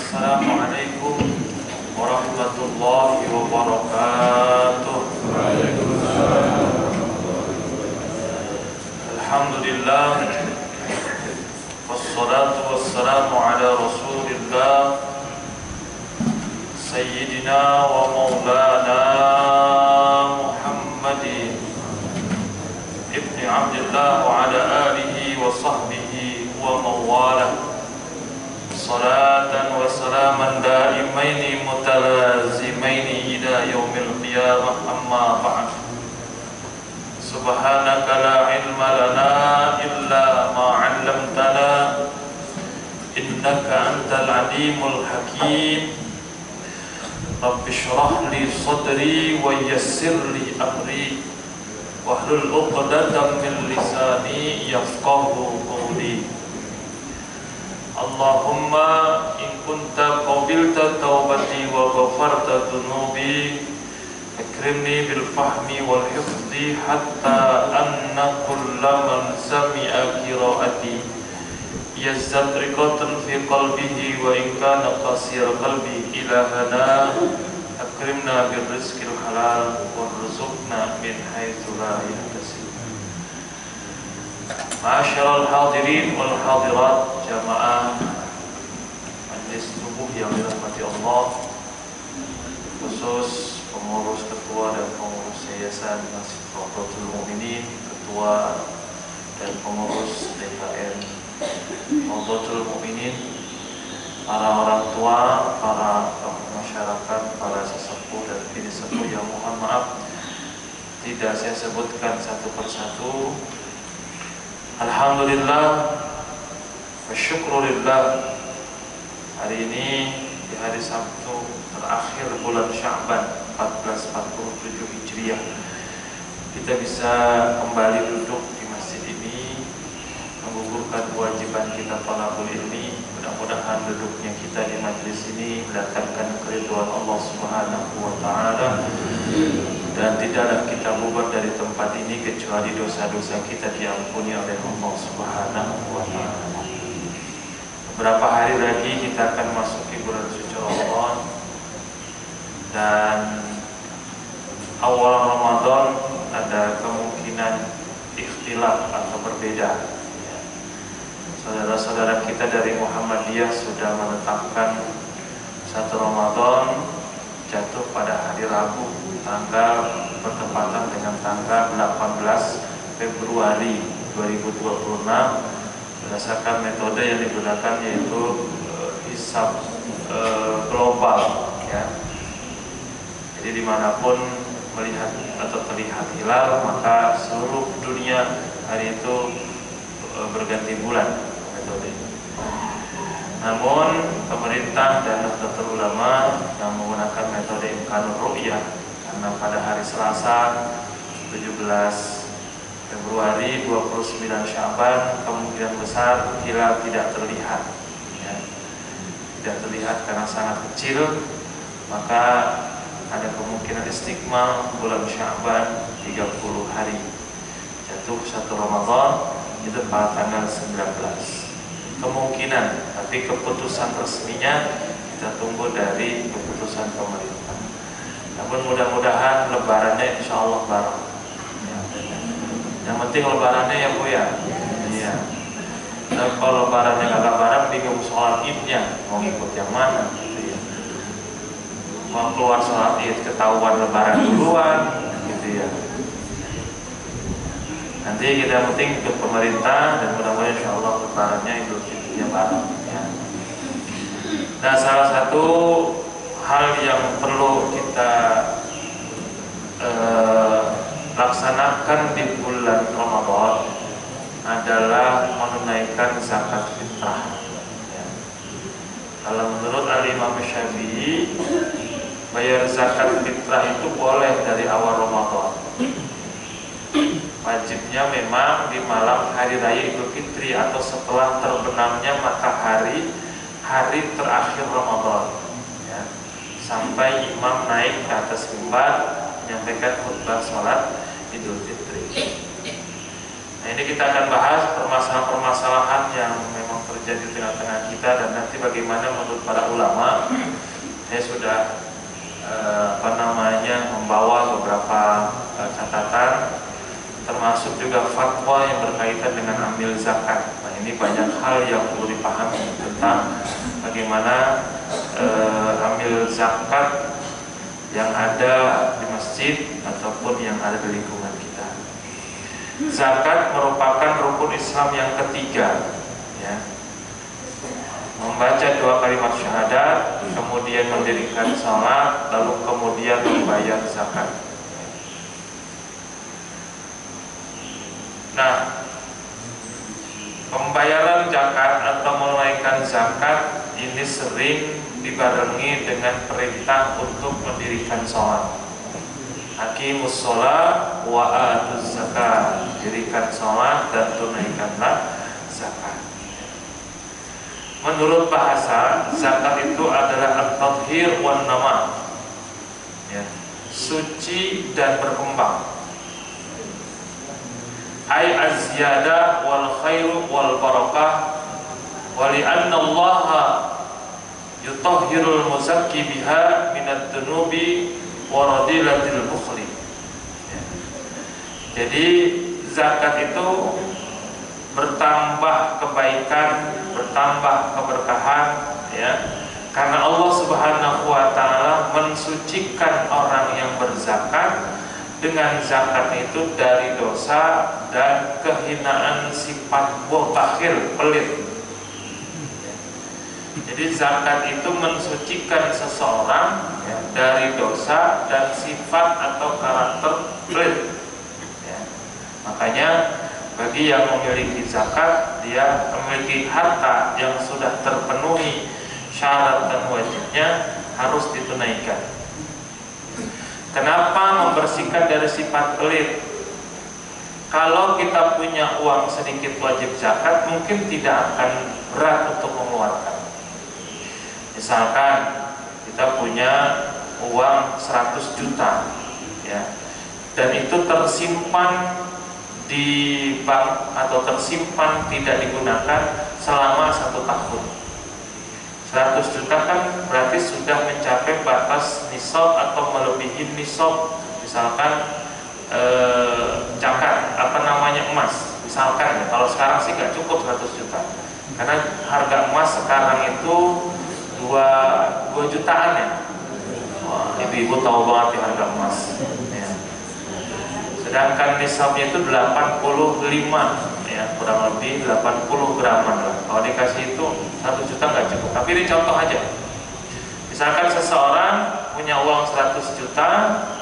Assalamualaikum warahmatullahi wabarakatuh. Alhamdulillah, wassalatu wassalamu ala rasulillah Sayyidina wa maulana Muhammadin ibni Abdillah wa ala alihi wa sahbihi wa mawalah. Salatan wa salaman daimaini mutalazimaini ila yaumil qiyamah, amma ba'd. Subhanaka la ilma lana illa ma 'allamtana innaka antal alimul hakim. Rabbi shrah li sadri wa yassir li amri wahlul 'uqdatam min lisani yafqahu qawli. Allahumma in kunta qabilta taubati wa ghafarta dhunubi akrimni bil fahmi wal hifdhi hatta anna kulla man sami'a qiraati yazzat riqatan fi qalbihi wa in kana qasir qalbi ilahana akrimna bil rizqil halal warzuqna min haitsu la yahtasib. Ma'asyiral hadirin wal hadirat, jamaah majlis tubuh yang dirahmati Allah, khusus pengurus ketua dan pengurus yayasan Masjid Rawdatul Mukminin, ketua dan pengurus DKM Rawdatul Mukminin, para orang tua, para masyarakat, para sesepuh dan bini sepuh yang mohon maaf tidak saya sebutkan satu persatu. Alhamdulillah wa syukrulillah, hari ini di hari Sabtu terakhir bulan Sya'ban 1447 Hijriah kita bisa kembali duduk di masjid ini menggugurkan kewajiban kita thalabul ilmi. Mudah-mudahan duduknya kita di majelis ini mendatangkan keridhaan Allah Subhanahu wa taala, dan tidaklah kita bubar dari tempat ini kecuali dosa-dosa kita diampuni oleh Allah Subhanahu wa taala. Beberapa hari lagi kita akan masuki bulan suci Ramadan, dan awal Ramadan ada kemungkinan ikhtilaf atau berbeda. Saudara-saudara kita dari Muhammadiyah sudah menetapkan 1 Ramadan jatuh pada hari Rabu, tanggal bertepatan dengan tanggal 18 Februari 2026 berdasarkan metode yang digunakan, yaitu hisab global, ya. Jadi dimanapun melihat atau terlihat hilal, maka seluruh dunia hari itu berganti bulan metode. Namun pemerintah dan Nahdlatul Ulama yang menggunakan metode Imkanur Ru'yah, karena pada hari Selasa 17 Februari 29 Sya'ban kemungkinan besar hilal tidak terlihat, ya. Tidak terlihat karena sangat kecil, maka ada kemungkinan istiqmal bulan Sya'ban 30 hari, jatuh 1 Ramadan itu pada tanggal 19. Kemungkinan, tapi keputusan resminya kita tunggu dari keputusan pemerintah. Namun mudah-mudahan lebarannya insya Allah bareng, ya. Yang penting lebarannya ya Bu ya. Iya. Dan kalau lebarannya agak bareng, bingung soal idnya, mau ikut yang mana gitu ya. Mau keluar sholat id ketahuan lebaran duluan gitu ya. Nanti kita penting ke pemerintah, dan mudah-mudahan insya Allah lebarannya Idul Fitrinya bareng, ya. Nah, salah satu hal yang perlu kita laksanakan di bulan Ramadan adalah menunaikan zakat fitrah, ya. Kalau menurut Al-Imam Syafi'i, bayar zakat fitrah itu boleh dari awal Ramadan. Wajibnya memang di malam hari raya Idul Fitri atau setelah terbenamnya matahari hari terakhir Ramadan, ya. Sampai imam naik ke atas mimbar menyampaikan khutbah sholat Idul Fitri. Nah, ini kita akan bahas permasalahan-permasalahan yang memang terjadi menjadi tengah-tengah kita, dan nanti bagaimana menurut para ulama. Saya sudah membawa beberapa catatan, termasuk juga fatwa yang berkaitan dengan ambil zakat. Nah, ini banyak hal yang perlu dipahami tentang bagaimana ambil zakat yang ada di masjid ataupun yang ada di lingkungan kita. Zakat merupakan rukun Islam yang ketiga, ya. Membaca 2 kalimat syahadat, kemudian mendirikan sholat, lalu kemudian membayar zakat. Nah, pembayaran zakat atau menunaikan zakat ini sering dibarengi dengan perintah untuk mendirikan sholat. Aqimus sholat wa atuz zakat, dirikan sholat dan tunaikanlah zakat. Menurut bahasa, zakat itu adalah at-tathhir wan nama, ya, suci dan berkembang. Ai az-ziyada wal khairu wal barakah, wa li anna Allah yutahhirul muzakki biha minad dunubi wa radilatil bukhli. Ya. Jadi zakat itu bertambah kebaikan, bertambah keberkahan, ya, karena Allah Subhanahu wa taala mensucikan orang yang berzakat dengan zakat itu dari dosa dan kehinaan sifat bakhil, pelit. Jadi zakat itu mensucikan seseorang, ya, dari dosa dan sifat atau karakter pelit, ya. Makanya bagi yang memiliki zakat, dia memiliki harta yang sudah terpenuhi syarat dan wajibnya, harus ditunaikan. Kenapa membersihkan dari sifat pelit? Kalau kita punya uang sedikit wajib zakat, mungkin tidak akan berat untuk mengeluarkan. Misalkan kita punya uang 100 juta, ya, dan itu tersimpan di bank atau tersimpan tidak digunakan selama 1 tahun. 100 juta kan berarti sudah mencapai batas nisab atau melebihi nisab. Misalkan zakat emas, misalkan, ya, kalau sekarang sih nggak cukup 100 juta karena harga emas sekarang itu 2 jutaan, ya. Wah, ibu-ibu tahu banget ya harga emas, ya. Sedangkan nisabnya itu 85, ya, kurang lebih 80 graman lah. Kalau dikasih itu 1 juta nggak cukup. Tapi ini contoh aja. Misalkan seseorang punya uang 100 juta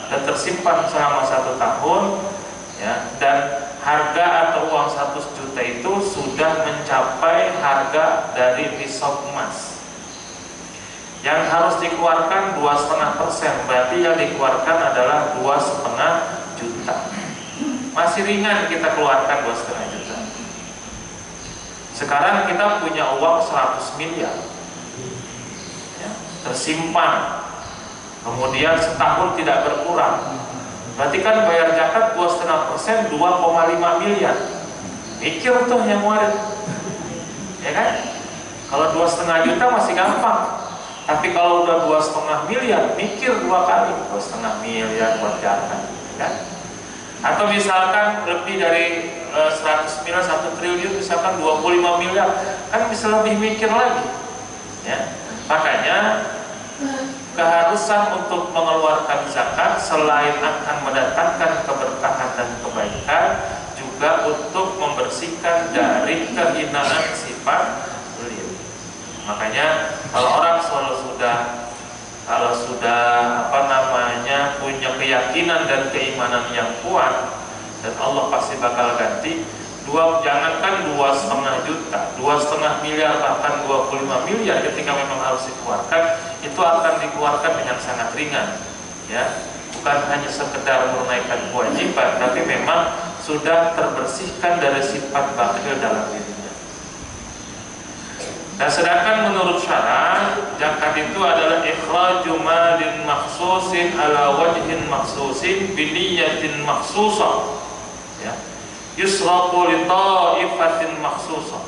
dan tersimpan selama 1 tahun, ya, dan harga atau uang 100 juta itu sudah mencapai harga dari nisab emas. Yang harus dikeluarkan 2,5%, berarti yang dikeluarkan adalah 2,5 juta. Masih ringan kita keluarkan 2,5 juta. Sekarang kita punya uang 100 miliar, ya, tersimpan, kemudian setahun tidak berkurang. Berarti kan bayar zakat 2,5%, 2,5 miliar. Mikir tuh yang waris, ya kan? Kalau 2,5 juta masih gampang. Tapi kalau udah 2,5 miliar, mikir 2 kali. 2,5 miliar buat zakat, kan? Atau misalkan lebih dari 100 miliar, 1 triliun, misalkan 25 miliar, kan bisa lebih mikir lagi, ya. Makanya keharusan untuk mengeluarkan zakat selain akan mendatangkan keberkahan dan kebaikan, juga untuk membersihkan dari kehinaan sifat pelit. Makanya kalau orang sudah punya keyakinan dan keimanan yang kuat, dan Allah pasti bakal ganti. Jangankan 2,5 juta, 2,5 miliar, bahkan 25 miliar ketika memang harus dikeluarkan, itu akan dikeluarkan dengan sangat ringan, ya. Bukan hanya sekedar menunaikan kewajiban, tapi memang sudah terbersihkan dari sifat bakhil dalam dirinya. Nah, sedangkan menurut syara, zakat itu adalah ikhraju malin makhsusin ala wajhin makhsusin biniyatin makhsusah, ya, yusrafu li ta'ifatin makhsusah.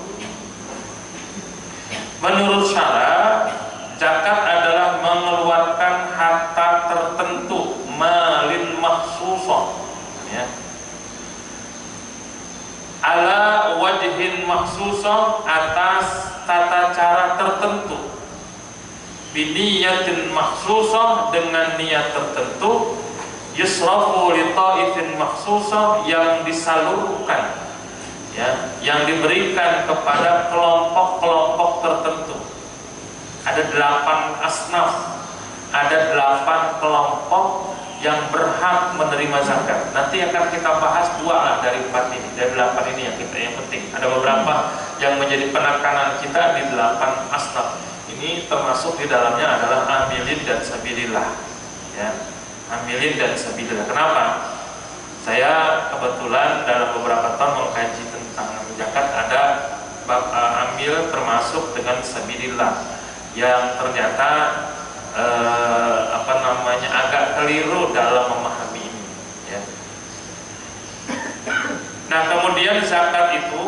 Menurut syara, zakat adalah mengeluarkan harta tertentu, malin makhsusah, ya, ala wajhin makhsusah, atas tata cara tertentu, biniyatin makhsusah, dengan niat tertentu, yusrafu li ta'ifin makhsusah, yang disalurkan, ya, yang diberikan kepada kelompok-kelompok tertentu. Ada 8 asnaf, ada 8 kelompok yang berhak menerima zakat. Nanti akan kita bahas 2 lah dari 4 ini, dari 8 ini yang penting. Ada beberapa yang menjadi penekanan kita di 8 asnaf. Ini termasuk di dalamnya adalah amilin dan sabilillah, ya, amilin dan sabilillah. Kenapa? Saya kebetulan dalam beberapa tahun mengkaji tentang zakat, ada amil termasuk dengan sabilillah yang ternyata agak keliru dalam memahami ini, ya. Nah, kemudian zakat itu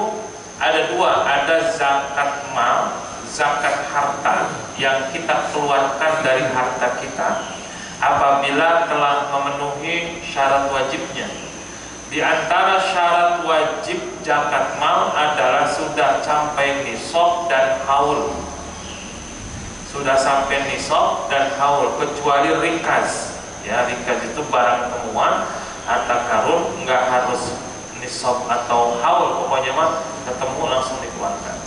ada 2, ada zakat mal, zakat harta yang kita keluarkan dari harta kita apabila telah memenuhi syarat wajibnya. Di antara syarat wajib zakat mal adalah sudah sampai nisab dan haul. Sudah sampai nisab dan haul, kecuali rikaz. Ya, rikaz itu barang temuan, harta karun, nggak harus nisab atau haul, pokoknya mah ketemu langsung dikeluarkan.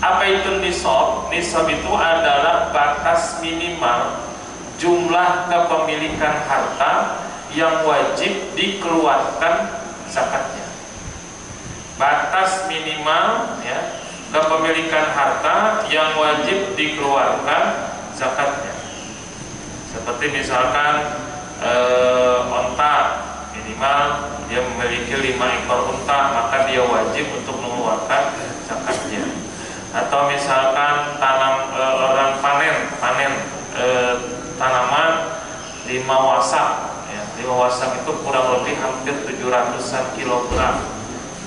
Apa itu nisab? Nisab itu adalah batas minimal jumlah kepemilikan harta yang wajib dikeluarkan zakatnya. Batas minimal, ya, kepemilikan harta yang wajib dikeluarkan zakatnya. Seperti misalkan onta, minimal dia memiliki 5 ekor unta, maka dia wajib untuk mengeluarkan zakatnya. Atau misalkan orang panen tanaman 5 wasak, ya, 5 wasak itu kurang lebih hampir 700-an kilogram.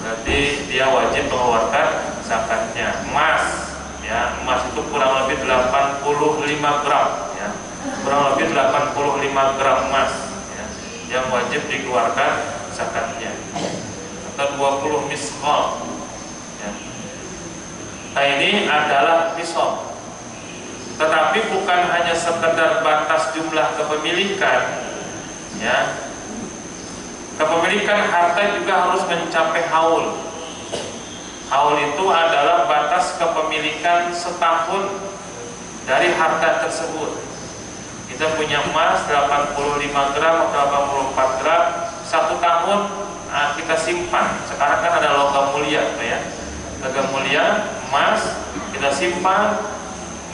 Berarti dia wajib mengeluarkan zakatnya. Emas, ya, emas itu kurang lebih 85 gram, ya, kurang lebih 85 gram emas, ya, yang wajib dikeluarkan zakatnya. Atau 20 misqal, ya. Nah, ini adalah nisab. Tetapi bukan hanya sekedar batas jumlah kepemilikan, ya. Kepemilikan harta juga harus mencapai haul. Haul itu adalah batas kepemilikan setahun dari harta tersebut. Kita punya emas 85 gram atau 84 gram, 1 tahun kita simpan. Sekarang kan ada logam mulia, ya. Logam mulia, emas kita simpan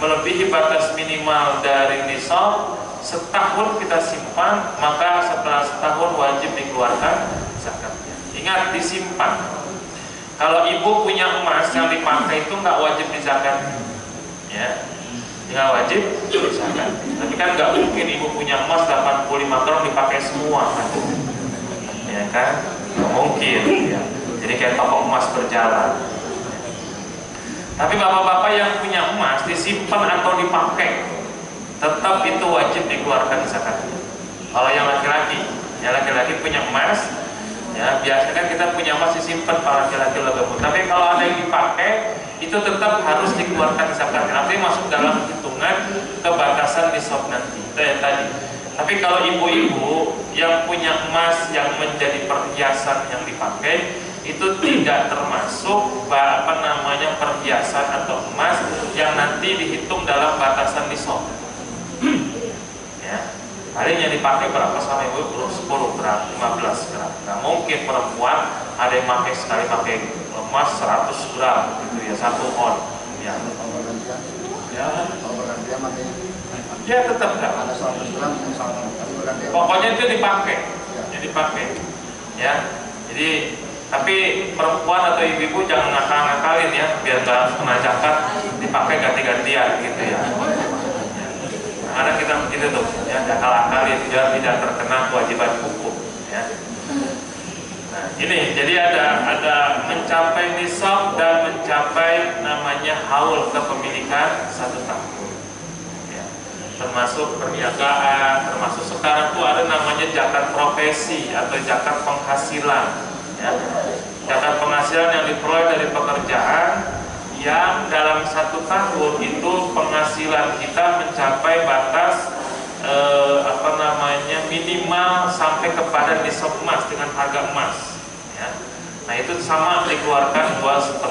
melebihi batas minimal dari nisab, setahun kita simpan, maka setelah setahun wajib dikeluarkan zakatnya. Ingat, disimpan. Kalau ibu punya emas yang dipakai itu nggak wajib dizakat, ya, nggak wajib dizakat. Tapi kan nggak mungkin ibu punya emas 85 gram dipakai semua, kan? Ya kan, nggak mungkin, ya. Jadi kayak toko emas berjalan. Tapi bapak-bapak yang punya emas disimpan atau dipakai, tetap itu wajib dikeluarkan zakatnya. Kalau yang laki-laki punya emas, ya, biasanya kita punya emas disimpan, para laki-laki logam. Tapi kalau ada yang dipakai, itu tetap harus dikeluarkan zakatnya. Nanti masuk dalam hitungan kebatasan nisab nanti. Tadi. Tapi kalau ibu-ibu yang punya emas yang menjadi perhiasan yang dipakai, itu tidak termasuk perhiasan atau emas yang nanti dihitung dalam batasan nisab. Ya, paling yang dipakai berapa sama ibu? 10 gram, 15 gram. Nah, mungkin perempuan ada yang pakai emas 100 gram, gitu ya, 1 on. Ya, ya tetap enggak. Pokoknya itu dipakai, ya. Jadi, tapi perempuan atau ibu-ibu jangan ngakal-ngakalin, ya, biar nggak kena zakat dipakai ganti-gantian, gitu ya. Karena kita begitu tuh, ya, akal-akalin biar tidak terkena kewajiban hukum, ya. Nah, ini jadi ada mencapai nisab dan mencapai namanya haul kepemilikan 1 tahun. Ya. Termasuk perniagaan, termasuk sekarang tuh ada namanya zakat profesi atau zakat penghasilan. Ya. Zakat penghasilan yang diperoleh dari pekerjaan yang dalam 1 tahun itu penghasilan kita mencapai batas minimal sampai kepada nisab emas dengan harga emas. Ya. Nah itu sama dikeluarkan 2,5%.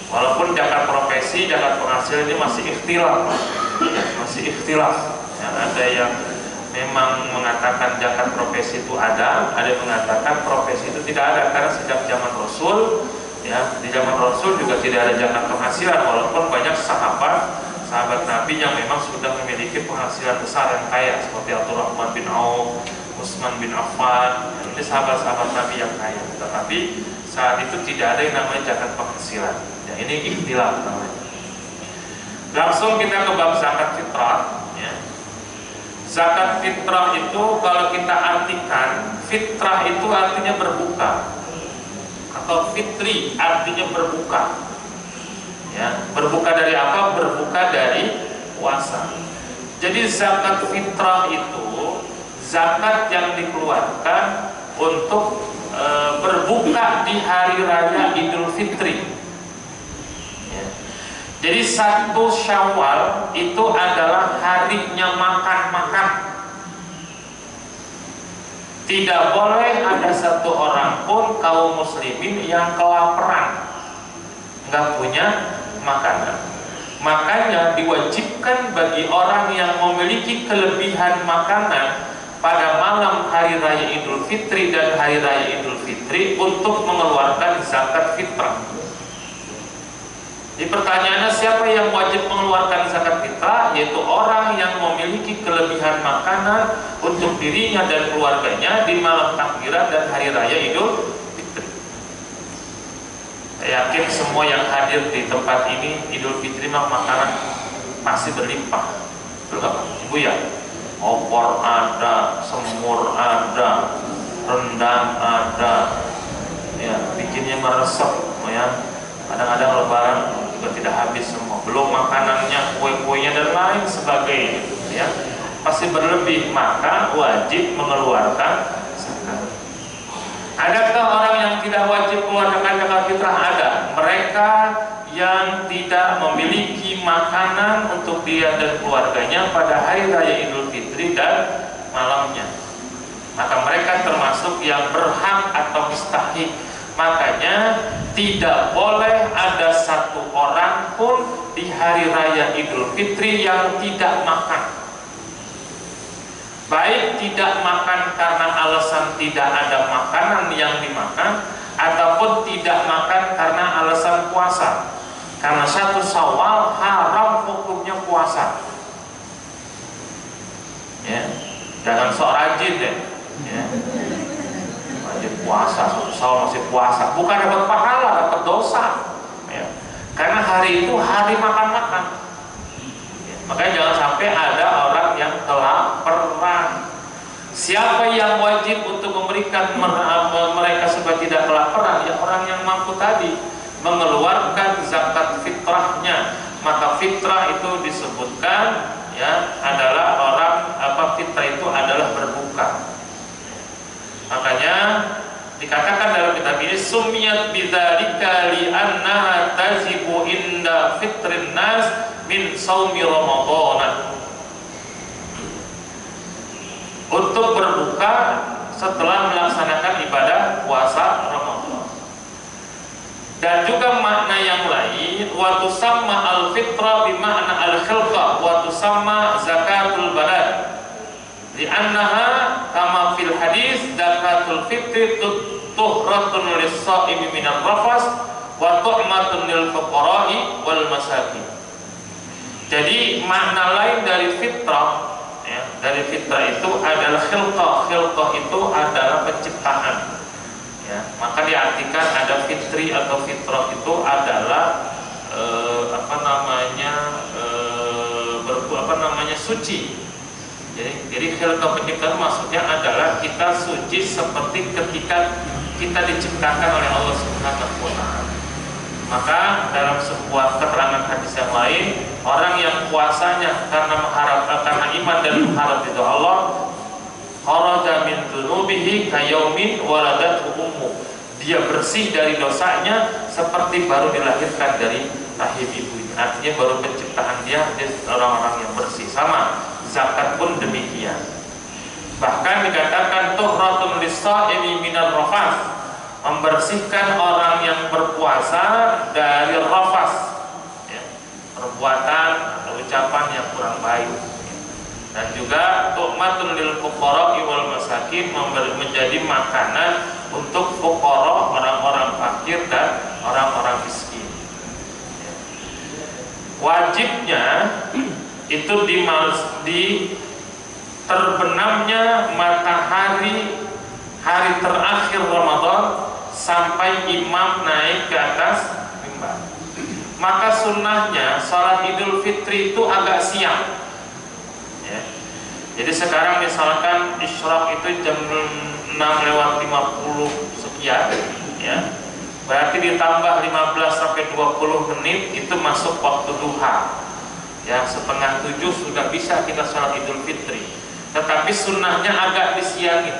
Walaupun zakat profesi, zakat penghasilan ini masih ikhtilaf. Ya, ada yang memang mengatakan zakat profesi itu ada yang mengatakan profesi itu tidak ada, karena sejak zaman Rasul, ya di zaman Rasul juga tidak ada zakat penghasilan, walaupun banyak sahabat Nabi yang memang sudah memiliki penghasilan besar yang kaya seperti Abdurrahman bin Auf, Utsman bin Affan. Ini sahabat-sahabat Nabi yang kaya, tetapi saat itu tidak ada yang namanya zakat penghasilan. Ya, ini ikhtilaf namanya. Langsung kita ke bab zakat fitrah. Ya. Zakat fitrah itu kalau kita artikan, fitrah itu artinya berbuka, atau fitri artinya berbuka. Ya, berbuka dari apa? Berbuka dari puasa. Jadi zakat fitrah itu zakat yang dikeluarkan untuk berbuka di hari raya Idul Fitri. Ya. Jadi 1 Syawal itu adalah harinya makan-makan. Tidak boleh ada 1 orang pun kaum muslimin yang kelaparan, nggak punya makanan. Makanya diwajibkan bagi orang yang memiliki kelebihan makanan pada malam hari raya Idul Fitri dan hari raya Idul Fitri untuk mengeluarkan zakat fitrah. Di pertanyaannya, siapa yang wajib mengeluarkan zakat fitrah? Yaitu orang yang memiliki kelebihan makanan untuk dirinya dan keluarganya di malam takbiran dan hari raya Idul Fitri. Saya yakin semua yang hadir di tempat ini Idul Fitri makanan pasti berlimpah. Betul nggak Pak? Ibu ya? Opor ada, semur ada, rendang ada, ya bikinnya meresep, ya. Kadang-kadang lebaran juga tidak habis semua. Belum makanannya, kue-kuenya dan lain sebagainya, ya. Pasti berlebih, maka wajib mengeluarkan zakat. Adakah orang yang tidak wajib mengeluarkan zakat fitrah? Ada. Mereka yang tidak memiliki makanan untuk dia dan keluarganya pada hari raya Idul Fitri dan malamnya, maka mereka termasuk yang berhak atau mustahik. Makanya tidak boleh ada 1 orang pun di hari raya Idul Fitri yang tidak makan. Baik tidak makan karena alasan tidak ada makanan yang dimakan, ataupun tidak makan karena alasan puasa. Karena 1 Syawal haram hukumnya puasa. Ya, jangan sok rajin deh. Ya. Rajin puasa, 1 Syawal masih puasa, bukan dapat pahala, dapat dosa. Ya. Karena hari itu hari makan-makan. Ya. Makanya jangan sampai ada orang yang kelaparan. Siapa yang wajib untuk memberikan mereka supaya tidak kelaparan? Ya orang yang mampu tadi, mengeluarkan zakat fitrahnya. Maka fitrah itu disebutkan, ya, adalah orang fitrah itu adalah berbuka. Makanya dikatakan dalam kitab ini, sumiyat bidzalika li'annaha tazibu inda fitrin nas min saumi ramadhan. Untuk berbuka setelah melaksanakan ibadah puasa Ramadan. Dan juga makna yang lain, wa tusamma al-fitrah bima'na al-khilqah wa tusamma zakatul badan. Li'annaha kama fil hadis zakatul fitri tuhratun lis-shaimi minal rafas wa tu'matun lil fuqara'i wal masakin. Jadi makna lain dari fitrah, ya, dari fitrah itu adalah khilqah. Khilqah itu adalah penciptaan. Ya, maka diartikan ada fitri atau fitrah itu adalah suci. Jadi khilqah penciptaan maksudnya adalah kita suci seperti ketika kita diciptakan oleh Allah Subhanahu wa Ta'ala. Maka dalam sebuah keterangan hadis yang lain, orang yang puasanya karena iman dan mengharap ridho Allah, kharaja min dzunubihi kayaumin waladathu ummu. Dia bersih dari dosanya seperti baru dilahirkan dari rahim ibunya. Artinya baru penciptaan dia orang-orang yang bersih. Sama, zakat pun demikian. Bahkan dikatakan tuhratun lis-shaimi minar rafath, membersihkan orang yang berpuasa dari rafas, ya, perbuatan atau ucapan yang kurang baik. Dan juga tu'matun lil fuqara wal masakin, menjadi makanan untuk fuqara, orang-orang fakir dan orang-orang miskin. Wajibnya itu di terbenamnya matahari hari terakhir Ramadan sampai imam naik ke atas mimbar. Maka sunnahnya salat Idul Fitri itu agak siang, ya. Jadi sekarang misalkan isyraq itu jam 6:50 sekian, ya. Berarti ditambah 15 sampai 20 menit itu masuk waktu duha. Ya, 6:30 sudah bisa kita salat Idul Fitri. Tetapi sunnahnya agak disiangin,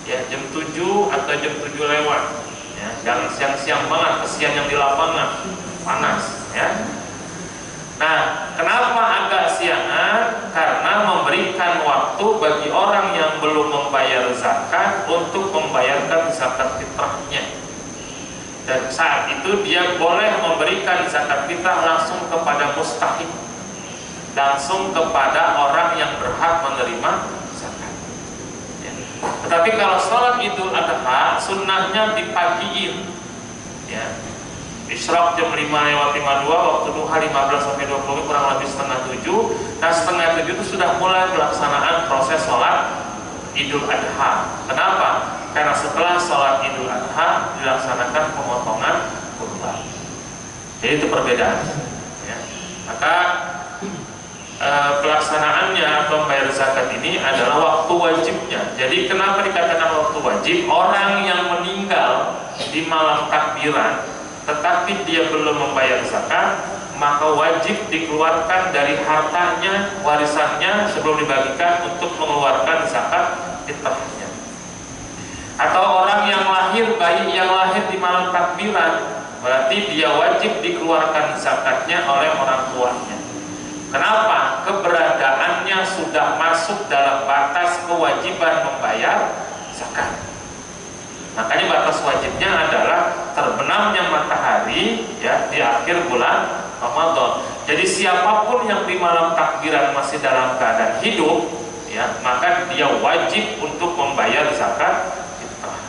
ya, jam 7 atau jam 7 lewat, ya. Jangan siang-siang banget, kesian yang di lapangan panas, ya. Nah, kenapa agak siangan? Karena memberikan waktu bagi orang yang belum membayar zakat untuk membayarkan zakat fitrahnya. Dan saat itu dia boleh memberikan zakat fitrah langsung kepada mustahik, langsung kepada orang yang berhak menerima zakat, ya. Tetapi kalau sholat Idul Adha sunnahnya dipagiin, ya. Isyraq jam 5:52, waktu duha 15 sampai 20, kurang lebih 6:30. Nah, 6:30 itu sudah mulai pelaksanaan proses sholat Idul Adha. Kenapa? Karena setelah sholat Idul Adha dilaksanakan pemotongan kurban. Jadi itu perbedaannya, ya. Maka pelaksanaannya pembayar zakat ini adalah waktu wajibnya. Jadi kenapa dikatakan waktu wajib? Orang yang meninggal di malam takbiran tetapi dia belum membayar zakat, maka wajib dikeluarkan dari hartanya, warisannya sebelum dibagikan untuk mengeluarkan zakat fitrahnya. Atau orang yang lahir, bayi yang lahir di malam takbiran, berarti dia wajib dikeluarkan zakatnya oleh orang tuanya. Kenapa? Keberadaannya sudah masuk dalam batas kewajiban membayar zakat. Makanya batas wajibnya adalah terbenamnya matahari, ya, di akhir bulan Ramadan. Jadi siapapun yang di malam takbiran masih dalam keadaan hidup, ya, maka dia wajib untuk membayar zakat fitrah.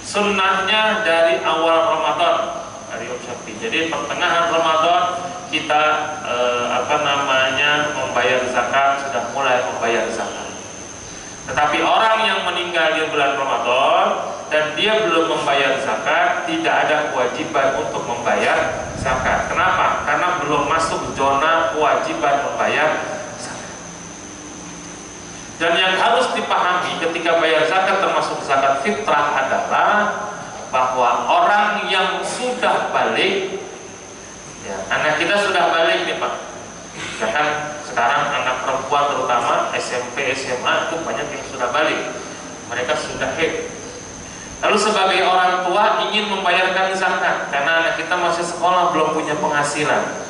Sunnahnya dari awal Ramadan, dari Syafi'i. Jadi pertengahan Ramadan kita membayar zakat, sudah mulai membayar zakat. Tetapi orang yang meninggal di bulan Ramadan dan dia belum membayar zakat, tidak ada kewajiban untuk membayar zakat. Kenapa? Karena belum masuk zona kewajiban membayar zakat. Dan yang harus dipahami ketika bayar zakat termasuk zakat fitrah adalah bahwa orang yang sudah balik, ya, anak kita sudah balik nih Pak. Bahkan sekarang anak perempuan terutama SMP, SMA itu banyak yang sudah balik. Mereka sudah head. Lalu sebagai orang tua ingin membayarkan zakat karena anak kita masih sekolah, belum punya penghasilan.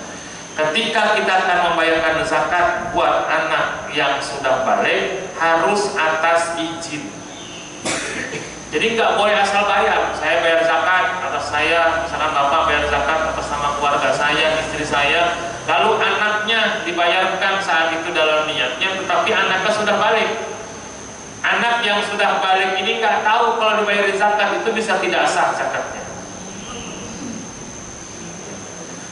Ketika kita akan membayarkan zakat buat anak yang sudah balik, harus atas izin. Jadi nggak boleh asal bayar. Saya bayar zakat atas saya, misalkan bapak bayar zakat atas nama keluarga saya, istri saya, lalu anaknya dibayarkan saat itu dalam niatnya, tetapi anaknya sudah balik. Anak yang sudah balik ini nggak tahu kalau dibayarin zakat itu bisa tidak sah zakatnya.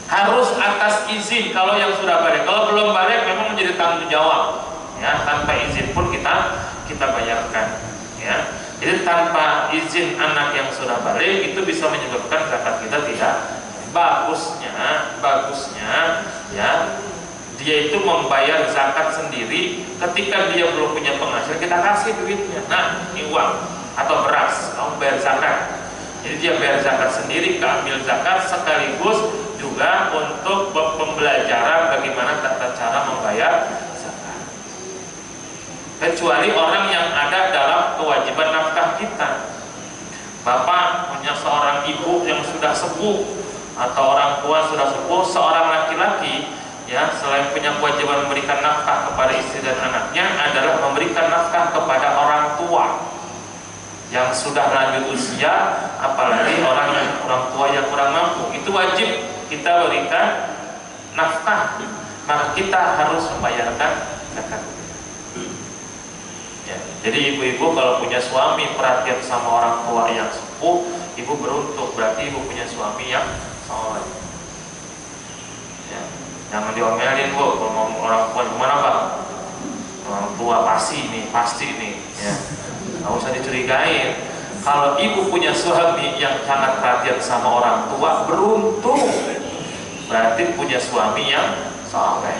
Harus atas izin kalau yang sudah balik. Kalau belum balik memang menjadi tanggung jawab, ya, tanpa izin pun kita bayarkan, ya. Jadi tanpa izin anak yang sudah balik itu bisa menyebabkan zakat kita tidak. Bagusnya, ya, dia itu membayar zakat sendiri. Ketika dia belum punya penghasilan, kita kasih duitnya. Nah, ini uang. atau beras, kamu bayar zakat. Jadi dia bayar zakat sendiri, keambil zakat, sekaligus juga untuk pembelajaran bagaimana tata cara membayar zakat. Kecuali orang yang ada dalam kewajiban nafkah kita. Bapak punya seorang ibu yang sudah sepuh, atau orang tua sudah sepuh, seorang laki-laki, ya, selain punya kewajiban memberikan nafkah kepada istri dan anaknya, adalah memberikan nafkah kepada orang tua yang sudah lanjut usia, apalagi orang tua yang kurang mampu. Itu wajib kita berikan nafkah, maka kita harus membayarkan zakat. Ya, jadi ibu-ibu kalau punya suami perhatian sama orang tua yang sepuh, ibu beruntung, berarti ibu punya suami yang soleh. Ya, jangan diomelin bu, kalau ngomong orang tua gimana bang? Orang tua pasti nih, ya. Nggak usah dicurigain. Kalau ibu punya suami yang sangat perhatian sama orang tua, beruntung, berarti punya suami yang soleh.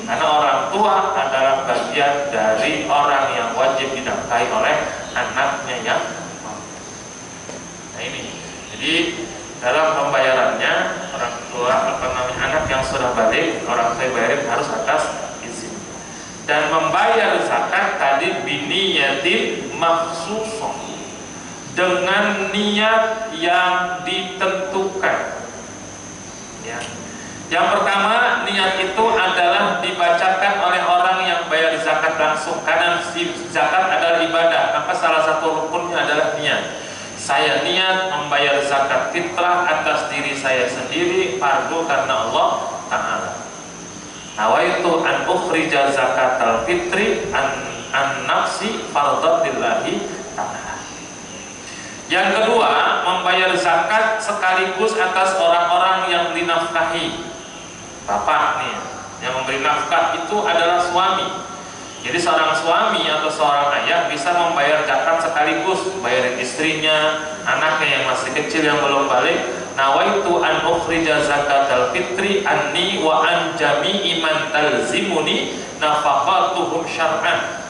Karena orang tua adalah bagian dari orang yang wajib dinafkahi oleh anaknya yang mampu. Nah ini, jadi dalam pembayarannya orang tua, anak yang sudah balik, orang tua bayarin harus atas izin. Dan membayar zakat tadi biniyatin makhsusah, dengan niat yang ditentukan. Ya. Yang pertama, niat itu adalah dibacakan oleh orang yang bayar zakat langsung, karena zakat adalah ibadah, maka salah satu rukunnya adalah niat. Saya niat membayar zakat fitrah atas diri saya sendiri, fardu karena Allah Ta'ala. Nawaitu an ukhrija zakatal fitri an nafsi fardatillahi ta'ala. Yang kedua, membayar zakat sekaligus atas orang-orang yang dinafkahi. Bapak nih, yang memberi nafkah itu adalah suami. Jadi seorang suami atau seorang ayah bisa membayar zakat sekaligus, bayarin istrinya, anaknya yang masih kecil yang belum balik. Nawaitu an ukhrija zakatal fitri anni wa an jami'i man talzimuni nafaqatuhum syar'an.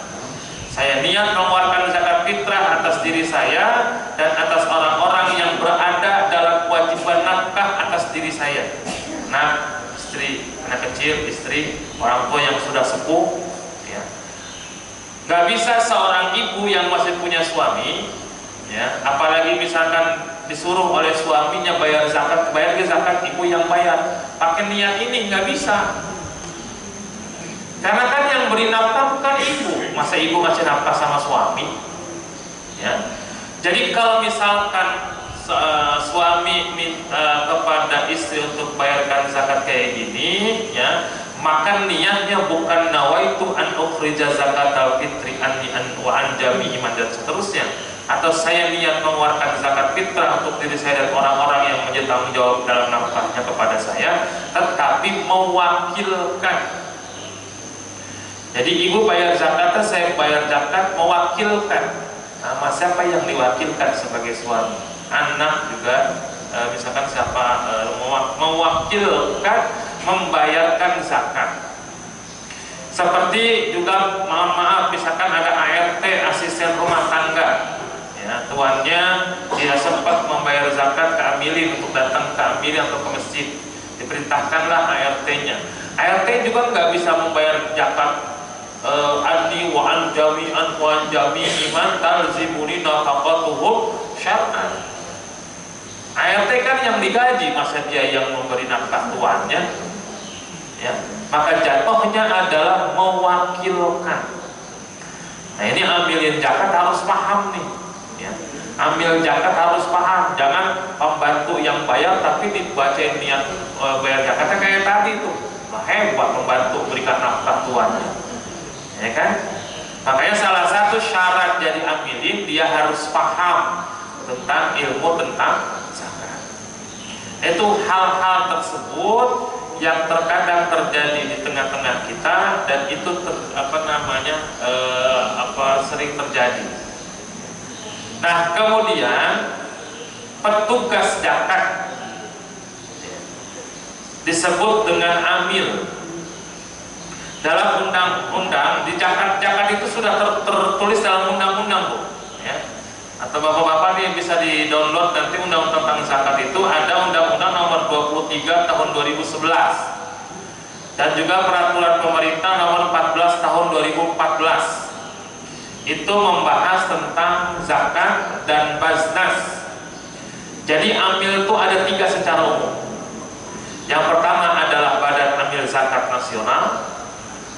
Saya niat mengeluarkan zakat fitrah atas diri saya dan atas orang-orang yang berada dalam kewajiban nafkah atas diri saya. Anak, istri, anak kecil, istri, orang tua yang sudah sepuh, ya. Gak bisa seorang ibu yang masih punya suami, ya, apalagi misalkan disuruh oleh suaminya bayar zakat ibu yang bayar, pakai niat ini nggak bisa, karena kan yang beri nafkah bukan ibu, masa ibu ngasih nafkah sama suami, ya. Jadi kalau misalkan suami minta kepada istri untuk bayarkan zakat kayak gini, ya, maka niatnya bukan nawaitu an ukhrija zakatal fitri anni wa an jami'i man dan seterusnya, atau saya niat mengeluarkan zakat fitrah untuk diri saya dan orang-orang yang menjadi tanggung jawab dalam nafkahnya kepada saya, tetapi mewakilkan. Jadi ibu bayar zakatnya, saya bayar zakat, mewakilkan. Nama siapa yang diwakilkan sebagai suami? Anak juga, misalkan siapa mewakilkan membayarkan zakat. Seperti juga maaf misalkan ada ART, asisten rumah tangga, ya, tuannya tidak sempat membayar zakat ke amilin untuk datang ke amilin atau ke masjid, diperintahkanlah ART-nya. ART juga nggak bisa membayar zakat. Anni wa an jami'an wa an jami'i man talzimuni nafaqatuhum syar'an. ART kan yang digaji, masa dia yang memberi nafkah tuannya, ya. Maka jatuhnya adalah mewakilkan. Nah ini ambilin zakat harus paham nih, ya. Ambil zakat harus paham, jangan pembantu yang bayar tapi dibacain niat bayar zakatnya kayak tadi tuh. Hebat pembantu berikan nafkah tuannya, ya kan? Makanya salah satu syarat jadi amilin, dia harus paham tentang ilmu tentang zakat. Itu hal-hal tersebut yang terkadang terjadi di tengah-tengah kita, dan itu sering terjadi. Nah kemudian petugas zakat disebut dengan amil. Dalam undang-undang di zakat itu sudah tertulis dalam undang-undang, Bu, ya. Atau Bapak-bapak nih bisa di-download nanti undang-undang tentang zakat itu ada Undang-Undang Nomor 23 Tahun 2011 dan juga Peraturan Pemerintah Nomor 14 Tahun 2014. Itu membahas tentang zakat dan baznas. Jadi amil itu ada 3 secara umum. Yang pertama adalah Badan Amil Zakat Nasional,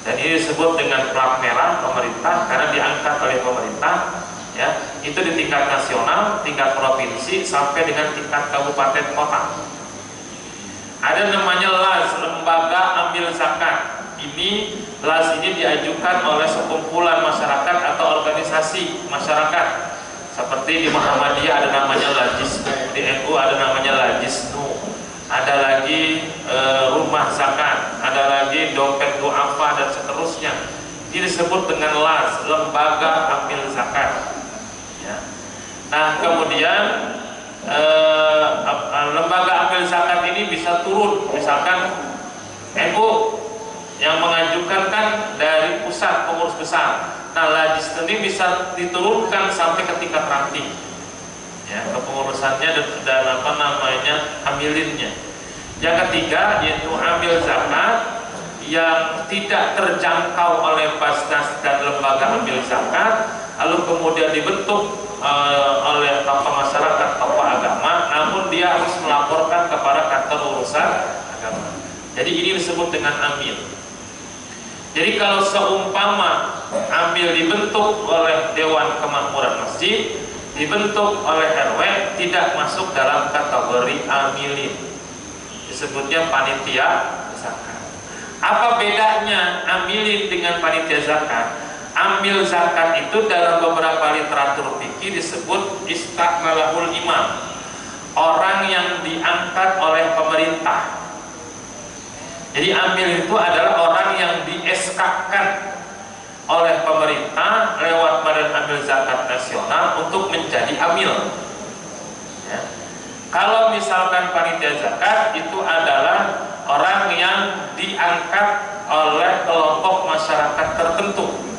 dan ini disebut dengan plat merah pemerintah karena diangkat oleh pemerintah. Ya, itu di tingkat nasional, tingkat provinsi sampai dengan tingkat kabupaten kota. Ada namanya LAZ, Lembaga Amil Zakat. LAZ ini diajukan oleh sekumpulan masyarakat atau organisasi masyarakat. Seperti di Muhammadiyah ada namanya Lajisnu, di NU ada namanya Lajisnu, ada lagi Rumah Zakat, ada lagi Dompet Du'afa dan seterusnya. Ini disebut dengan LAZ, Lembaga Amil Zakat. Nah, kemudian lembaga amil zakat ini bisa turun, misalkan NU yang mengajukan kan dari pusat pengurus besar. Nah, Lajis ini bisa diturunkan sampai ke tingkat ranting, ya, kepengurusannya dan apa namanya amilinnya. Yang ketiga yaitu amil zakat yang tidak terjangkau oleh Basnas dan lembaga amil zakat, lalu kemudian dibentuk oleh tokoh masyarakat, tokoh agama, namun dia harus melaporkan kepada kantor urusan agama. Jadi ini disebut dengan amil. Jadi kalau seumpama amil dibentuk oleh Dewan Kemakmuran Masjid, dibentuk oleh RW, tidak masuk dalam kategori amilin, disebutnya panitia zakat. Apa bedanya amilin dengan panitia zakat? Amil zakat itu dalam beberapa literatur fikih disebut istakmalahul imam, orang yang diangkat oleh pemerintah. Jadi amil itu adalah orang yang di-SK-kan oleh pemerintah lewat Badan Amil Zakat Nasional untuk menjadi amil. Ya. Kalau misalkan panitia zakat itu adalah orang yang diangkat oleh kelompok masyarakat tertentu.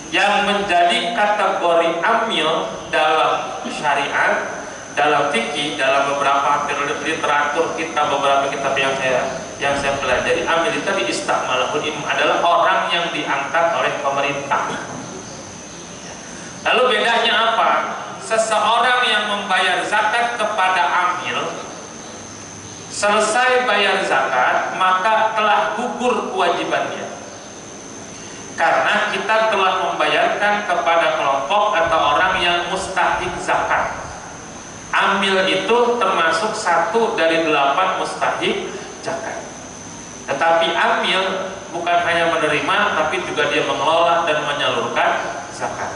Yang menjadi kategori amil dalam syariat, dalam fikih, dalam beberapa literatur kita, beberapa kitab yang saya pelajari, amil itu di istakmalahul imam adalah orang yang diangkat oleh pemerintah. Lalu bedanya apa? Seseorang yang membayar zakat kepada amil, selesai bayar zakat, maka telah gugur kewajibannya. Karena kita telah membayarkan kepada kelompok atau orang yang mustahik zakat. Amil itu termasuk 1 dari 8 mustahik zakat. Tetapi amil bukan hanya menerima, tapi juga dia mengelola dan menyalurkan zakat.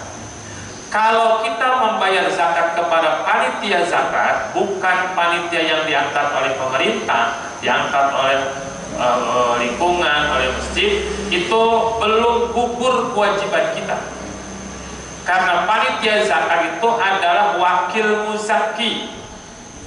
Kalau kita membayar zakat kepada panitia zakat, bukan panitia yang diangkat oleh pemerintah, diangkat oleh lingkungan, oleh masjid, itu belum gugur kewajiban kita. Karena panitia zakat itu adalah wakil muzaki,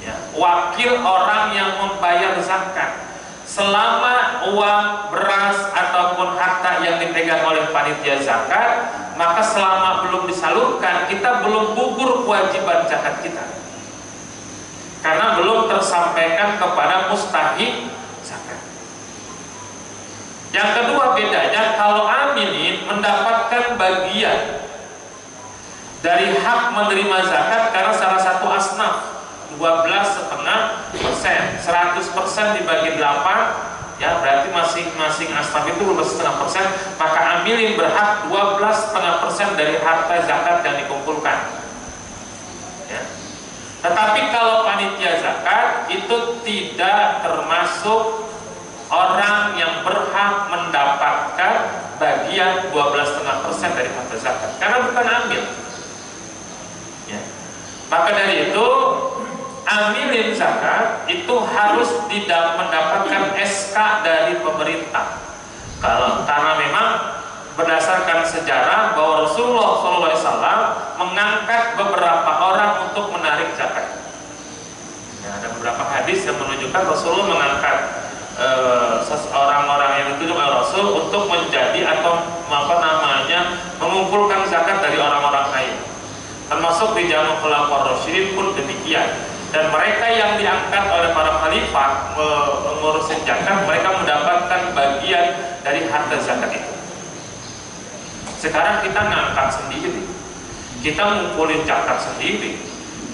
ya, wakil orang yang membayar zakat. Selama uang, beras ataupun harta yang dipegang oleh panitia zakat, maka selama belum disalurkan, kita belum gugur kewajiban zakat kita, karena belum tersampaikan kepada mustahik zakat. Yang kedua bedanya, kalau amilin mendapatkan bagian dari hak menerima zakat karena salah satu asnaf, 12,5%, 100% dibagi 8, ya berarti masing-masing asnaf itu 12,5%, maka amilin berhak 12,5% dari harta zakat yang dikumpulkan. Ya. Tetapi kalau panitia zakat itu tidak termasuk orang yang berhak mendapatkan bagian 12,5% dari harta zakat, karena bukan amil. Ya. Maka dari itu amilin zakat itu harus tidak mendapatkan SK dari pemerintah. Karena memang berdasarkan sejarah bahwa Rasulullah SAW mengangkat beberapa orang untuk menarik zakat. Ya, ada beberapa hadis yang menunjukkan Rasulullah mengangkat orang-orang yang ditunjuk oleh Rasul untuk menjadi atau mengumpulkan zakat dari orang-orang kaya. Termasuk termasuk di zaman Khulafaur Rasyidin pun demikian. Dan mereka yang diangkat oleh para khalifah mengurusin zakat, mereka mendapatkan bagian dari harta zakat itu. Sekarang kita ngangkat sendiri, kita ngumpulin zakat sendiri,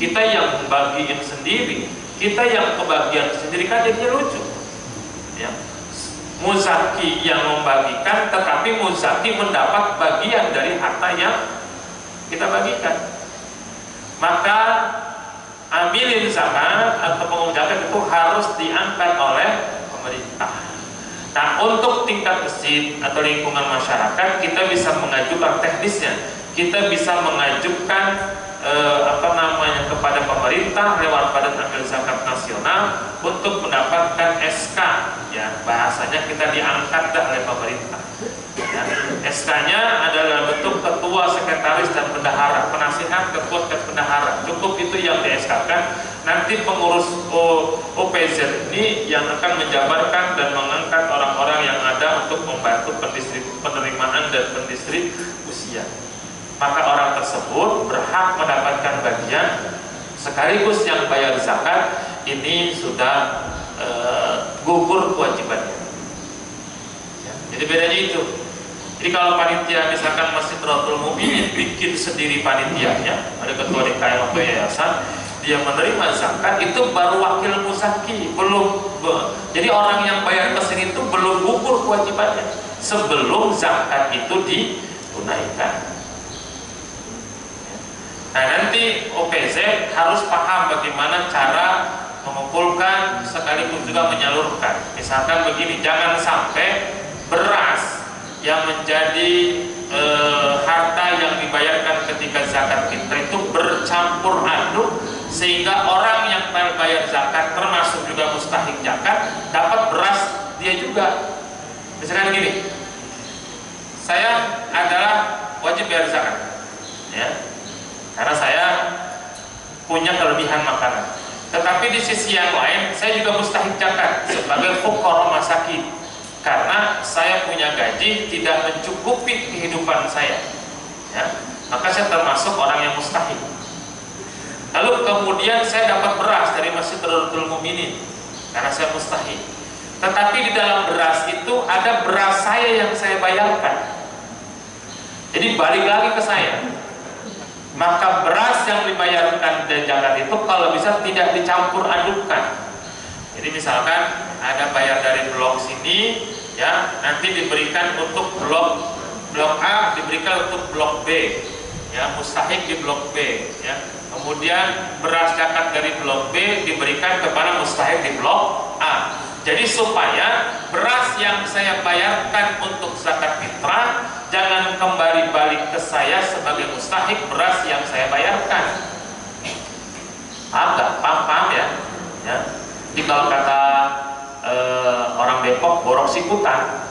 kita yang bagiin sendiri, kita yang kebagian sendiri, kan jadinya lucu ya. Muzaki yang membagikan, tetapi muzaki mendapat bagian dari harta yang kita bagikan. Maka amilin zakat atau pengumum zakat itu harus diangkat oleh pemerintah. Nah, untuk tingkat masjid atau lingkungan masyarakat, kita bisa mengajukan teknisnya. Kita bisa mengajukan kepada pemerintah lewat Badan Amil Zakat Nasional untuk mendapatkan SK, ya bahasanya kita diangkat oleh pemerintah. Ya, SK-nya adalah bentuk ketua, sekretaris dan bendahara, penasihat, ketua dan bendahara. Cukup itu yang di-SK-kan. Nanti pengurus OPZ ini yang akan menjabarkan dan mengangkat orang-orang yang ada untuk membantu penerimaan dan pendistribusian. Maka orang tersebut berhak mendapatkan bagian, sekaligus yang bayar zakat ini sudah gugur kewajibannya. Ya, jadi bedanya itu. Jadi kalau panitia misalkan Masjid Rotul Mukminin bikin sendiri panitianya, ada ketua DKM atau yayasan, dia menerima zakat, itu baru wakil muzaki, jadi orang yang bayar ke sini itu belum gugur kewajibannya sebelum zakat itu ditunaikan. Nah, nanti OPZ harus paham bagaimana cara mengumpulkan sekaligus juga menyalurkan. Misalkan begini, jangan sampai beras yang menjadi harta yang dibayarkan ketika zakat fitrah itu bercampur aduk, sehingga orang yang bayar zakat termasuk juga mustahik zakat dapat beras dia juga. Misalkan gini, saya adalah wajib bayar zakat, ya, karena saya punya kelebihan makanan. Tetapi di sisi yang lain, saya juga mustahik zakat sebagai fuqara masakin, karena saya punya gaji tidak mencukupi kehidupan saya, ya, maka saya termasuk orang yang mustahik. Lalu kemudian saya dapat beras dari Masjid Rotul Mukminin karena saya mustahik. Tetapi di dalam beras itu ada beras saya yang saya bayarkan, jadi balik lagi ke saya. Maka beras yang dibayarkan dan zakat itu kalau bisa tidak dicampur adukkan. Jadi misalkan ada bayar dari blok sini, ya, nanti diberikan untuk blok A, diberikan untuk blok B, ya, mustahik di blok B, ya. Kemudian beras zakat dari blok B diberikan kepada mustahik di blok A. Jadi supaya beras yang saya bayarkan untuk zakat fitrah jangan kembali balik ke saya sebagai mustahik beras yang saya bayarkan. Paham ya? Ya. Jadi kalau kata orang Depok, borok sikutan,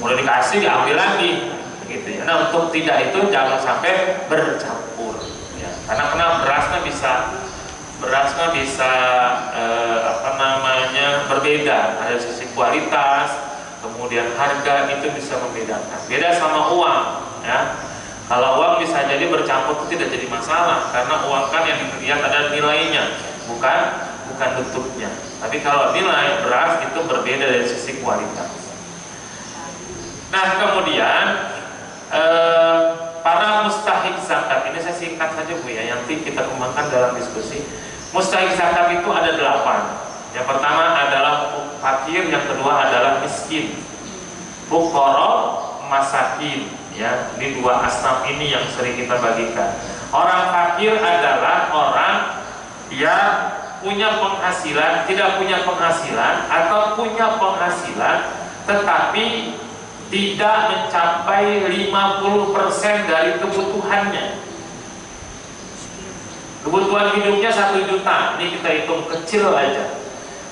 udah dikasih diambil lagi, gitu ya. Nah, untuk tidak itu jangan sampai bercampur, ya. Karena berasnya bisa berbeda, ada sisi kualitas, kemudian harga itu bisa membedakan. Beda sama uang, ya. Kalau uang bisa jadi bercampur itu tidak jadi masalah, karena uang kan yang dilihat ada nilainya, bukan bentuknya. Tapi kalau nilai beras itu berbeda dari sisi kualitas. Nah, kemudian para mustahik zakat ini saya singkat saja Bu ya, nanti kita kembangkan dalam diskusi. Mustahik zakat itu ada 8. Yang pertama adalah fakir, yang kedua adalah miskin, fuqara, masakin, ya. Ini 2 asnaf ini yang sering kita bagikan. Orang fakir adalah orang yang punya penghasilan, tidak punya penghasilan, atau punya penghasilan tetapi tidak mencapai 50% dari kebutuhannya. Kebutuhan hidupnya 1 juta, ini kita hitung kecil aja.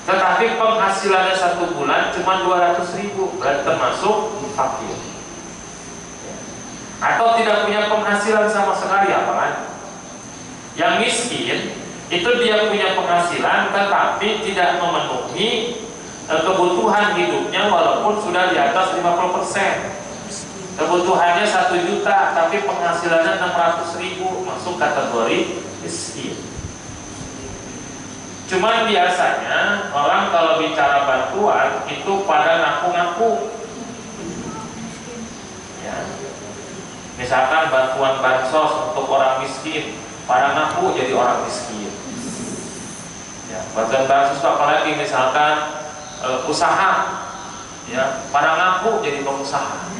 Tetapi penghasilannya 1 bulan cuma 200.000, berarti termasuk fakir. Atau tidak punya penghasilan sama sekali, apalagi. Yang miskin itu dia punya penghasilan tetapi tidak memenuhi kebutuhan hidupnya walaupun sudah di atas 50%. kebutuhannya 1 juta tapi penghasilannya 600.000, masuk kategori miskin. Cuman biasanya orang kalau bicara bantuan itu pada ngaku-ngaku, ya. Misalkan bantuan bansos untuk orang miskin, pada ngaku jadi orang miskin. Ya, bantuan bansos apalagi misalkan usaha, ya, pada ngaku jadi pengusaha.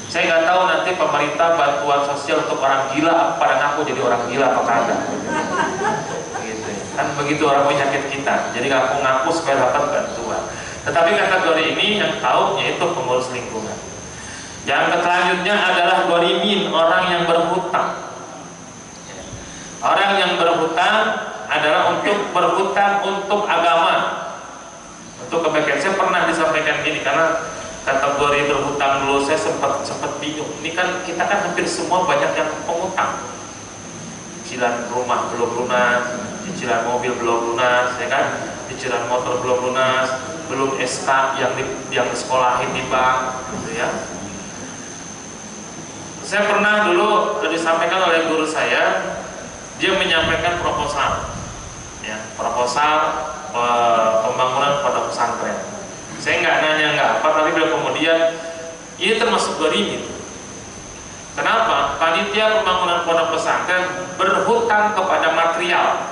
Saya nggak tahu nanti pemerintah bantuan sosial untuk orang gila pada ngaku jadi orang gila apa kagak. Kan begitu orang penyakit kita, jadi ngaku-ngaku supaya dapat bantuan. Tetapi kategori ini yang tahu yaitu pengurus lingkungan. Yang selanjutnya adalah ghorimin, orang yang berhutang. Orang yang berhutang adalah untuk berhutang untuk agama, untuk kebaikan. Saya pernah disampaikan gini, karena kategori berhutang dulu saya sempat bingung. Ini kan kita kan hampir semua banyak yang pengutang. Cicilan rumah belum lunas, cicilan mobil belum lunas, ya kan? Cicilan motor belum lunas, belum SK yang disekolahin di bank, gitu ya. Saya pernah dulu disampaikan oleh guru saya, dia menyampaikan proposal, ya, proposal pembangunan pondok pesantren. Saya nggak nanya nggak apa, tapi kemudian ini termasuk ghorimin. Kenapa? Panitia pembangunan pondok pesantren berhutang kepada material,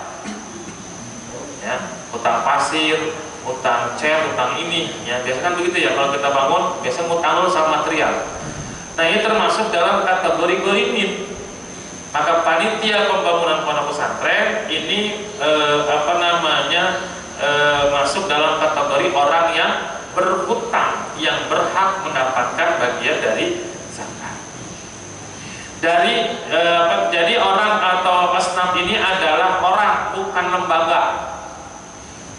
ya, hutang pasir, hutang cat, hutang ini, ya, biasanya kan begitu ya, kalau kita bangun biasanya hutang dulu sama material. Nah, ini termasuk dalam kategori ghorimin. Maka panitia pembangunan pondok pesantren ini masuk dalam kategori orang yang berhutang, yang berhak mendapatkan bagian dari zakat. Jadi orang atau asnaf ini adalah orang, bukan lembaga.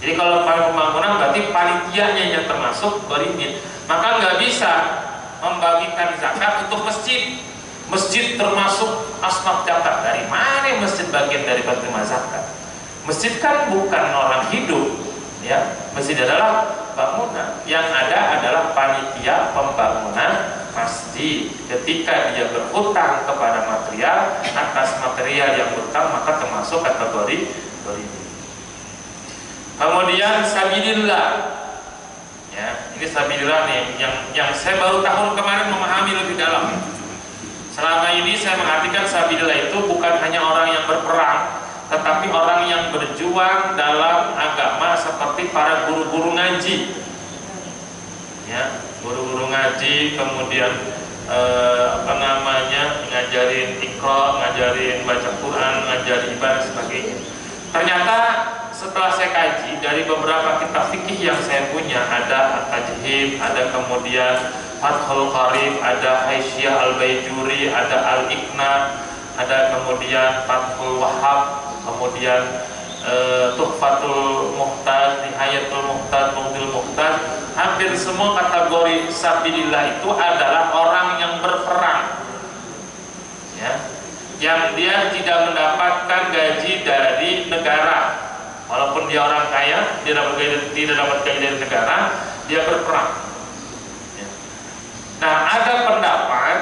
Jadi kalau pembangunan berarti panitianya yang termasuk ghorimin. Maka nggak bisa membagikan zakat untuk masjid. Masjid termasuk asnaf zakat. Dari mana masjid bagian dari penerima zakat? Masjid kan bukan orang hidup, ya. Masjid adalah bangunan. Yang ada adalah panitia pembangunan masjid. Ketika dia berhutang kepada material, atas material yang berhutang maka termasuk kategori ghorimin. Kemudian sabilillah, ya, ini sabilillah nih yang saya baru tahun kemarin memahami lebih dalam. Selama ini saya mengartikan sabilillah itu bukan hanya orang yang berperang, tetapi orang yang berjuang dalam agama seperti para guru-guru ngaji, ya, guru-guru ngaji, kemudian ngajarin Iqra, ngajarin baca Quran, ngajarin ibadah sebagainya. Ternyata setelah saya kaji dari beberapa kitab fikih yang saya punya, ada At-Tajhid, ada kemudian Fathul Qarib, ada Haisyah Al-Baijuri, ada Al-Iqna, ada kemudian Fathul Wahhab, kemudian Tuhfatul Muhtaj, Nihayatul Muhtaj, Mughtil Muhtaj. Hampir semua kategori sabilillah itu adalah orang yang berperang, ya, yang dia tidak mendapatkan gaji dari negara. Walaupun dia orang kaya, tidak dapat gaji dari negara, dia berperang. Ya. Nah, ada pendapat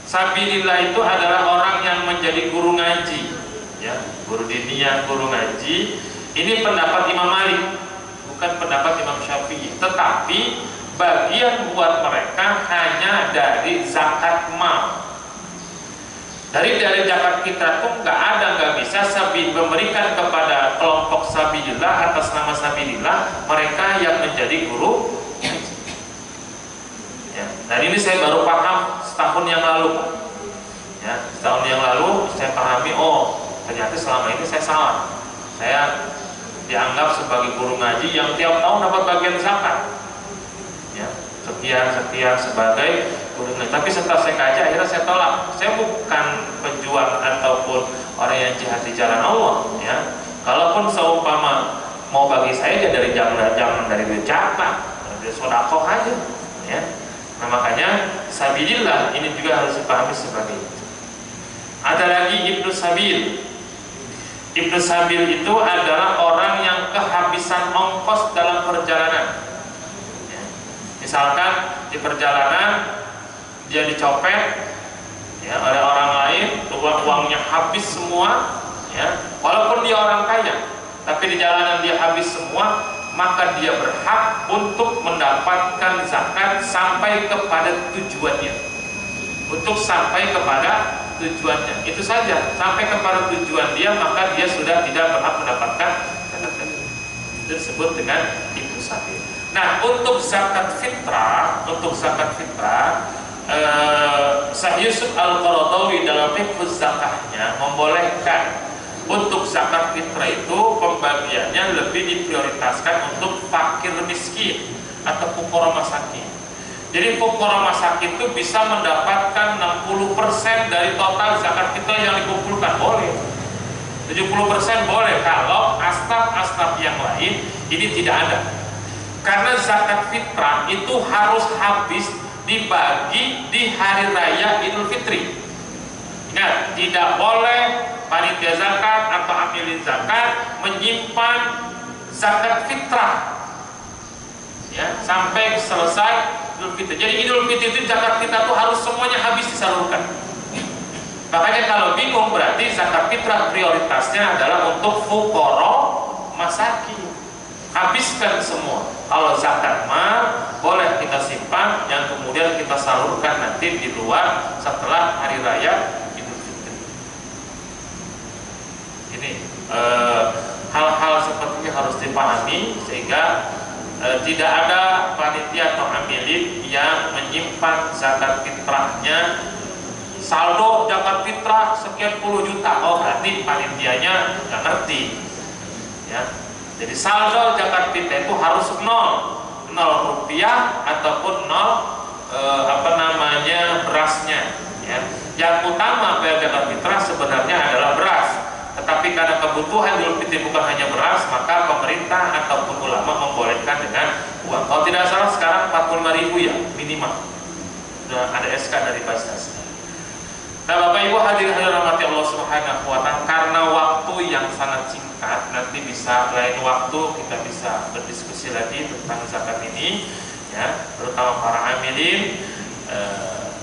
sabilillah itu adalah orang yang menjadi guru ngaji, ya, guru diniyah, guru ngaji. Ini pendapat Imam Malik, bukan pendapat Imam Syafi'i. Tetapi bagian buat mereka hanya dari zakat mal. Dari zakat kita tuh nggak bisa memberikan kepada kelompok sabilillah atas nama sabilillah mereka yang menjadi guru. Ya, dan ini saya baru paham setahun yang lalu. Ya, setahun yang lalu saya pahami, oh ternyata selama ini saya salah. Saya dianggap sebagai guru ngaji yang tiap tahun dapat bagian zakat. Ya, sekian sebagai guru ngaji. Tapi setelah saya kaji akhirnya saya tolak. Saya bukan pejuang ataupun orang yang jihad di jalan Allah, ya. Kalaupun seumpama mau bagi saya ya dari jangan dari duit zakat, dari sedekah aja, ya. Nah, makanya sabilillah ini juga harus dipahami sebagai itu. Ada lagi Ibnu Sabil. Ibnu Sabil itu adalah orang yang kehabisan ongkos dalam perjalanan. Ya. Misalkan di perjalanan dia dicopet ya oleh orang lain, uangnya habis semua ya, walaupun dia orang kaya tapi di jalanan dia habis semua, maka dia berhak untuk mendapatkan zakat sampai kepada tujuannya. Untuk sampai kepada tujuannya, itu saja, sampai kepada tujuan dia, maka dia sudah tidak berhak mendapatkan zakat. Itu disebut dengan ibnu sabil. Nah, untuk zakat fitrah, Syekh Yusuf Al-Qaradawi dalam fiqh zakahnya membolehkan untuk zakat fitrah itu pembagiannya lebih diprioritaskan untuk fakir miskin atau fuqara masakin. Jadi fuqara masakin itu bisa mendapatkan 60% dari total zakat fitrah yang dikumpulkan, boleh. 70% boleh kalau asnaf-asnaf yang lain ini tidak ada. Karena zakat fitrah itu harus habis dibagi di hari raya Idul Fitri. Ingat, tidak boleh panitia zakat atau amilin zakat menyimpan zakat fitrah ya sampai selesai Idul Fitri. Jadi Idul Fitri itu zakat fitrah itu harus semuanya habis disalurkan. Makanya kalau bingung berarti zakat fitrah prioritasnya adalah untuk fuqara masakin. Habiskan semua. Kalau zakat mal boleh kita simpan, yang kemudian kita salurkan nanti di luar setelah hari raya Idul Fitri. Ini hal-hal seperti ini harus dipahami sehingga tidak ada panitia atau amilin yang menyimpan zakat fitrahnya saldo zakat fitrah sekian puluh juta. Oh, berarti panitianya nggak ngerti ya. Jadi saldo zakat fitrah itu harus nol rupiah ataupun nol berasnya ya. Yang utama bayar zakat fitrah sebenarnya adalah beras, tetapi karena kebutuhan Idul Fitri bukan hanya beras, maka pemerintah ataupun ulama membolehkan dengan uang. Kalau tidak salah sekarang 45.000 ya minimal. Sudah ada SK dari Basnas. Nah, Bapak Ibu hadirin rahmati Allah Subhanahu wa taala, karena waktu yang sangat singkat, nanti bisa lain waktu kita bisa berdiskusi lagi tentang zakat ini ya, terutama para amilin.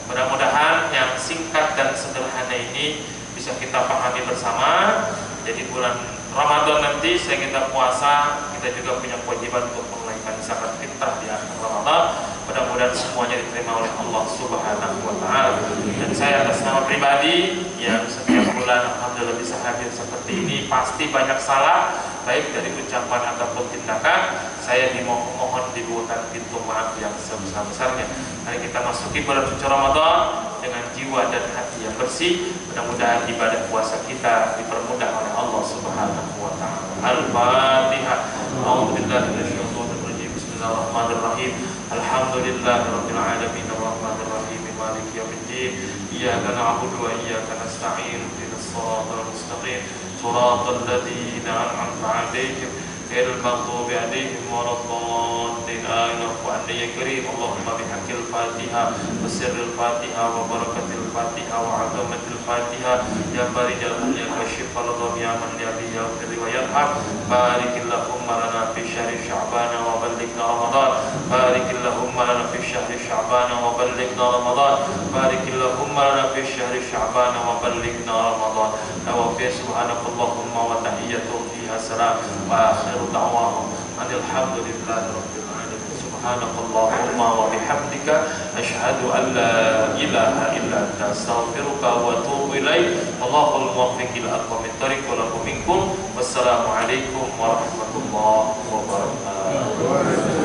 Mudah-mudahan yang singkat dan sederhana ini bisa kita pahami bersama. Jadi bulan Ramadan nanti saya kita puasa, kita juga punya kewajiban untuk menunaikan zakat fitrah di akhir Ramadan. Mudah-mudahan semuanya diterima oleh Allah Subhanahu wa taala. Dan saya atas nama pribadi yang setiap bulan alhamdulillah bisa hadir seperti ini, pasti banyak salah baik dari ucapan ataupun tindakan. Saya dimohon dibukakan pintu maaf yang sebesar-besarnya. Mari kita masuki bulan suci Ramadan dengan jiwa dan hati yang bersih. Mudah-mudahan ibadah puasa kita dipermudah oleh Allah Subhanahu wa taala. Al-Fatihah. A'udzubillahi minasyaitonir rajim. Bismillahirrahmanirrahim. Alhamdulillahirabbil alamin arrahmanir rahim maliki yaumiddin. Iyyaka na'budu wa iyyaka nasta'in. Ihdinas siratal mustaqim. Shiratal ladzina an'amta 'alaihim ghairil maghdubi 'alaihim waladdallin. Amin. Ya Karim, Allahumma bihaqqil Fatihah wa sirril Fatihah wa barakatil Fatihah wa 'azamatil Fatihah ya farijal hamli wa syifal ya man yabi ya fir wa yarham. Barikillahumma lana fi syahri Sya'ban wa ballighna Ramadan. Barikillahumma lana fi syahri Sya'ban wa ballighna Ramadan. Barikillahumma lana fi syahri Sya'ban wa ballighna Ramadan. Wa fi subhanakallahumma wa tahiyyatuhum fiha salam wa akhiru da'wahum alhamdulillahi rabbil alamin. Subhanakallahumma wa bihamdika asyhadu an la ilaha illa anta astaghfiruka wa atubu ilaik. Allahul muwaffiq ila aqwamit thoriq wa lakum minkum. Wassalamu alaikum warahmatullahi wabarakatuh.